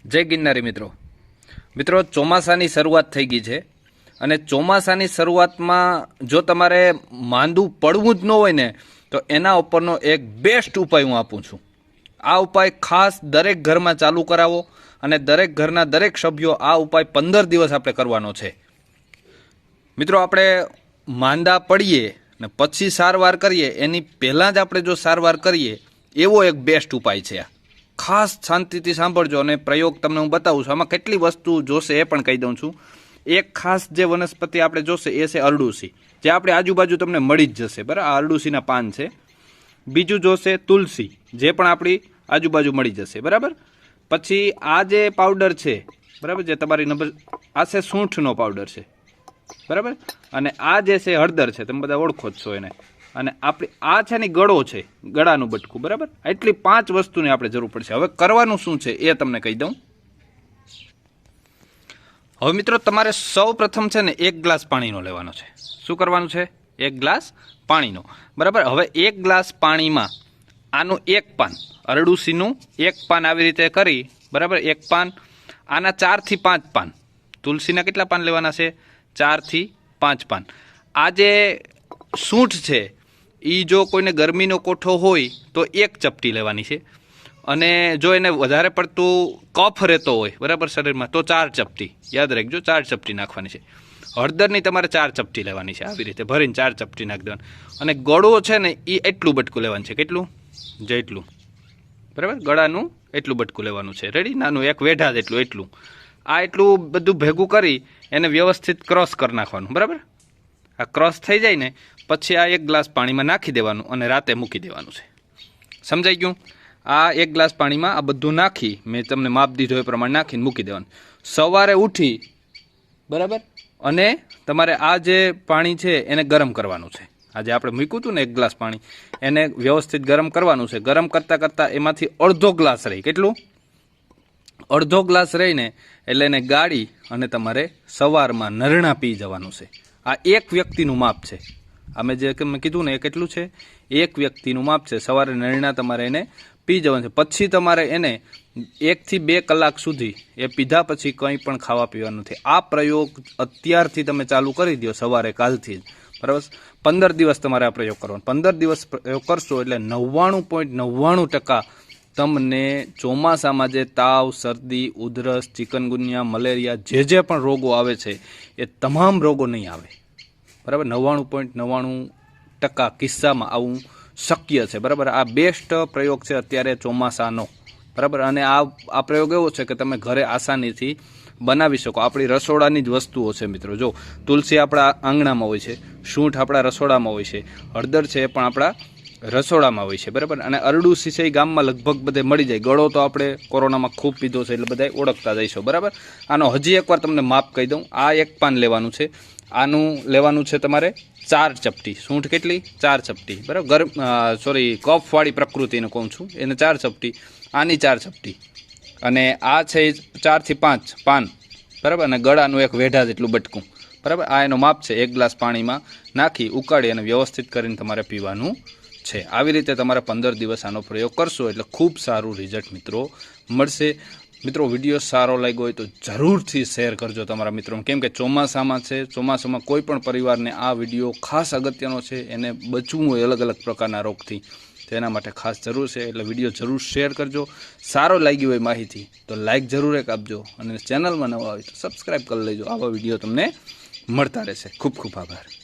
જય ગિરનારી મિત્રો ચોમાસાની શરૂઆત થઈ ગઈ છે અને ચોમાસાની શરૂઆતમાં જો તમારે માંદું પડવું જ ન હોય ને તો એના ઉપરનો એક બેસ્ટ ઉપાય હું આપું છું। આ ઉપાય ખાસ દરેક ઘરમાં ચાલુ કરાવો અને દરેક ઘરના દરેક સભ્યો આ ઉપાય 15 દિવસ આપણે કરવાનો છે। મિત્રો આપણે માંદા પડીએ ને પછી સારવાર કરીએ એની પહેલાં જ આપણે જો સારવાર કરીએ એવો એક બેસ્ટ ઉપાય છે। ખાસ શાંતિથી સાંભળજો અને પ્રયોગ તમને હું બતાવું છું। આમાં કેટલી વસ્તુ જોશે એ પણ કહી દઉં છું। એક ખાસ જે વનસ્પતિ આપણે જોશે એ છે અરડુસી, જે આપણે આજુબાજુ તમને મળી જ જશે, બરાબર। આ અરડુસીના પાન છે। બીજું જોશે તુલસી, જે પણ આપણી આજુબાજુ મળી જશે, બરાબર। પછી આ જે પાવડર છે, બરાબર, જે તમારી નંબર આ છે સૂંઠનો પાવડર છે, બરાબર। અને આ જે છે હળદર છે, તમે બધા ઓળખો જ છો એને। અને આપણી આ છે ને ગળો છે, ગળાનું બટકું, બરાબર। એટલી 5 વસ્તુની આપણે જરૂર પડશે। હવે કરવાનું શું છે એ તમને કહી દઉં। હવે મિત્રો તમારે સૌ પ્રથમ છે ને 1 ગ્લાસ પાણીનો લેવાનો છે। શું કરવાનું છે? 1 ગ્લાસ પાણીનો, બરાબર। હવે 1 ગ્લાસ પાણીમાં આનું 1 પાન, અરડુસીનું 1 પાન આવી રીતે કરી, બરાબર, 1 પાન, આના 4 થી 5 પાન, તુલસીના કેટલા પાન લેવાના છે? 4 થી 5 પાન। આ જે સૂંઠ છે એ જો કોઈને ગરમીનો કોઠો હોય તો 1 ચપટી લેવાની છે, અને જો એને વધારે પડતું કફ રહેતો હોય, બરાબર, શરીરમાં, તો 4 ચપટી, યાદ રાખજો, 4 ચપટી નાખવાની છે। હળદરની તમારે 4 ચપટી લેવાની છે, આવી રીતે ભરીને 4 ચપટી નાખી દેવાની। અને ગળો છે ને એ એટલું બટકું લેવાનું છે, કેટલું? જેટલું, બરાબર, ગળાનું એટલું બટકું લેવાનું છે, રેડી, નાનું એક વેઢા જેટલું, એટલું। આ એટલું બધું ભેગું કરી એને વ્યવસ્થિત ક્રોસ કરી નાખવાનું, બરાબર। આ ક્રોસ થઈ જાય ને પછી આ 1 ગ્લાસ પાણીમાં નાખી દેવાનું અને રાતે મૂકી દેવાનું છે। સમજાઈ ગયું? આ 1 ગ્લાસ પાણીમાં આ બધું નાખી, મેં તમને માપ દીધો એ પ્રમાણે નાખીને મૂકી દેવાનું। સવારે ઉઠી, બરાબર, અને તમારે આ જે પાણી છે એને ગરમ કરવાનું છે। આજે આપણે મૂક્યું હતું ને 1 ગ્લાસ પાણી, એને વ્યવસ્થિત ગરમ કરવાનું છે। ગરમ કરતાં કરતાં એમાંથી અડધો ગ્લાસ રહી, કેટલું? અડધો ગ્લાસ રહીને એટલે એને ગાળી અને તમારે સવારમાં નરણા પી જવાનું છે। આ એક વ્યક્તિનું માપ છે। અમે જે મેં કીધું ને એ કેટલું છે? 1 વ્યક્તિનું માપ છે। સવારે નરણા તમારે એને પી જવાનું છે। પછી તમારે એને 1 થી 2 કલાક સુધી એ પીધા પછી કંઈ પણ ખાવા પીવાનું નથી। આ પ્રયોગ અત્યારથી તમે ચાલુ કરી દો, સવારે કાલથી જ, બરાબર। 15 દિવસ તમારે આ પ્રયોગ કરવાનો। 15 દિવસ પ્રયોગ કરશો એટલે 99.99% તમને ચોમાસામાં જે તાવ, શરદી, ઉધરસ, ચિકનગુનિયા, મલેરિયા, જે પણ રોગો આવે છે એ તમામ રોગો નહીં આવે, બરાબર। 99.99% કિસ્સામાં આવું શક્ય છે, બરાબર। આ બેસ્ટ પ્રયોગ છે અત્યારે ચોમાસાનો, બરાબર। અને આ પ્રયોગ એવો છે કે તમે ઘરે આસાનીથી બનાવી શકો। આપણી રસોડાની જ વસ્તુઓ છે મિત્રો। જો તુલસી આપણા આંગણામાં હોય છે, સૂંઠ આપણા રસોડામાં હોય છે, હળદર છે એ પણ આપણા રસોડામાં હોય છે, બરાબર। અને અરડુસી છે એ ગામમાં લગભગ બધે મળી જાય। ગળો તો આપણે કોરોનામાં ખૂબ પીધો છે એટલે બધા ઓળખતા જઈશો, બરાબર। આનો હજી એકવાર તમને માપ કહી દઉં। આ 1 પાન લેવાનું છે, આનું લેવાનું છે તમારે 4 ચપટી, સૂંઠ કેટલી? 4 ચપટી, બરાબર। કફવાળી પ્રકૃતિને કહું છું એને 4 ચપટી, આની 4 ચપટી, અને આ છે 4 થી 5 પાન, બરાબર। અને ગળાનું એક વેઢા જેટલું બટકું, બરાબર। આ એનો માપ છે। 1 ગ્લાસ પાણીમાં નાખી ઉકાળી અને વ્યવસ્થિત કરીને તમારે પીવાનું છે। આવી રીતે તમારે 15 દિવસ આનો પ્રયોગ કરશો એટલે ખૂબ સારું રિઝલ્ટ મિત્રો મળશે। મિત્રો વિડીયો સારો લાગ્યો હોય તો જરૂરથી શેર કરજો તમારા મિત્રોને, કેમ કે ચોમાસામાં છે, ચોમાસામાં કોઈ પણ પરિવારને આ વિડીયો ખાસ અગત્યનો છે। એને બચવું હોય અલગ અલગ પ્રકારના રોગથી, તેના માટે ખાસ જરૂર છે, એટલે વિડીયો જરૂર શેર કરજો। સારો લાગી હોય માહિતી તો લાઇક જરૂર એક આપજો, અને ચેનલમાં નવા હોય તો સબસ્ક્રાઈબ કરી લેજો। આવા વિડીયો તમને મળતા રહેશે। ખૂબ ખૂબ આભાર।